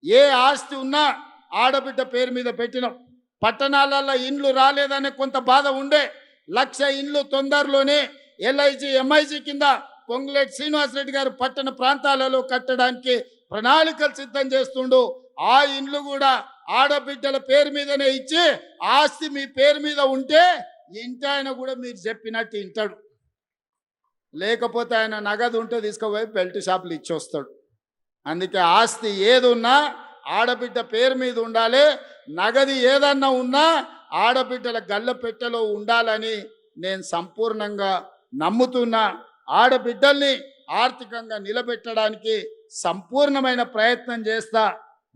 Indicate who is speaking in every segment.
Speaker 1: ఏ ఆస్తి ఉన్నా ఆడబిడ్డ పేరు మీద పెట్టినాం. పట్టణాలలో ఇండ్లు రాలేదనే కొంత బాధ ఉండే. 1,00,000 ఇండ్లు తొందరలోనే LIG MIG కింద పొంగులేటి శ్రీనివాసరెడ్డి గారు పట్టణ ప్రాంతాలలో కట్టడానికి ప్రణాళికలు సిద్ధం చేస్తుండు. ఆ ఇండ్లు కూడా ఆడబిడ్డల పేరు మీదనే ఇచ్చి ఆస్తి మీ పేరు మీద ఉంటే ఇంటి ఆయన కూడా మీరు చెప్పినట్టు ఇంటాడు. లేకపోతే ఆయన నగదు ఉంటే తీసుకుపోయి బెల్ట్ షాపులు ఇచ్చొస్తాడు. అందుకే ఆస్తి ఏది ఉన్నా ఆడబిడ్డ పేరు మీద ఉండాలి. నగది ఏదన్నా ఉన్నా ఆడబిడ్డల గల్ల పెట్టెలో ఉండాలని నేను సంపూర్ణంగా నమ్ముతున్నా. ఆడబిడ్డల్ని ఆర్థికంగా నిలబెట్టడానికి సంపూర్ణమైన ప్రయత్నం చేస్తా.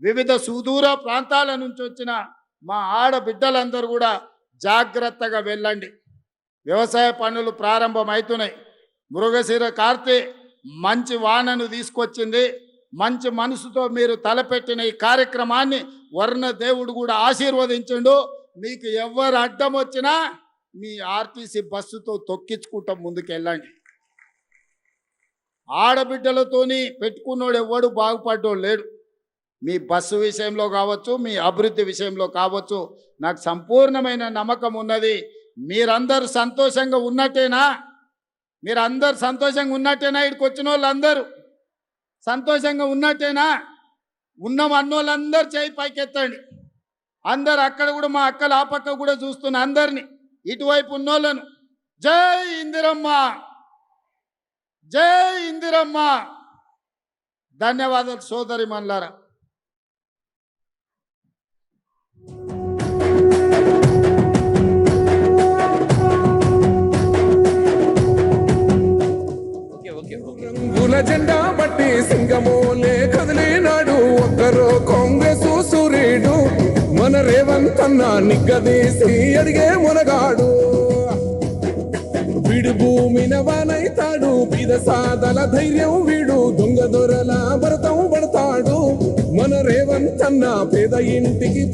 Speaker 1: వివిధ సుదూర ప్రాంతాల నుంచి వచ్చిన మా ఆడబిడ్డలందరూ కూడా జాగ్రత్తగా వెళ్ళండి. వ్యవసాయ పనులు ప్రారంభమవుతున్నాయి. మృగశిర కార్తె మంచి వానను తీసుకొచ్చింది. మంచి మనసుతో మీరు తలపెట్టిన ఈ కార్యక్రమాన్ని వర్ణ దేవుడు కూడా ఆశీర్వదించండు. మీకు ఎవరు అడ్డం వచ్చినా మీ RTC బస్సుతో తొక్కించుకుంటా ముందుకు వెళ్ళండి. ఆడబిడ్డలతోని పెట్టుకున్నోడు ఎవడు బాగుపడ్డోడు లేడు. మీ బస్సు విషయంలో కావచ్చు, మీ అభివృద్ధి విషయంలో కావచ్చు, నాకు సంపూర్ణమైన నమ్మకం ఉన్నది. మీరందరూ సంతోషంగా ఉన్నట్టేనా? మీరందరూ సంతోషంగా ఉన్నట్టేనా? ఇక్కడికి వచ్చిన వాళ్ళందరూ సంతోషంగా ఉన్నట్టేనా? ఉన్నాం అన్నోళ్ళందరూ చేయి పైకెత్తండి. అందరు అక్కడ కూడా మా అక్కలు ఆ పక్క కూడా చూస్తున్న అందరినీ, ఇటువైపు ఉన్నోళ్ళను జై ఇందిరమ్మ, జై ఇందిరమ్మ. ధన్యవాదాలు సోదరి మల్లారా.
Speaker 2: రంగుల జెండా బట్టి సింగమోలే కదిలినాడు ఒక్కరో కాంగ్రెస్ సూర్యుడు. మన రేవంత్ అన్న నిగ్గదీసి అడిగే మునగాడు. వీడు భూమిన వానైతాడు, బీద సాదల ధైర్యం వీడు, దొంగ దొరల భరతం పడతాడు. మన రేవంత్ అన్న పేద ఇంటికి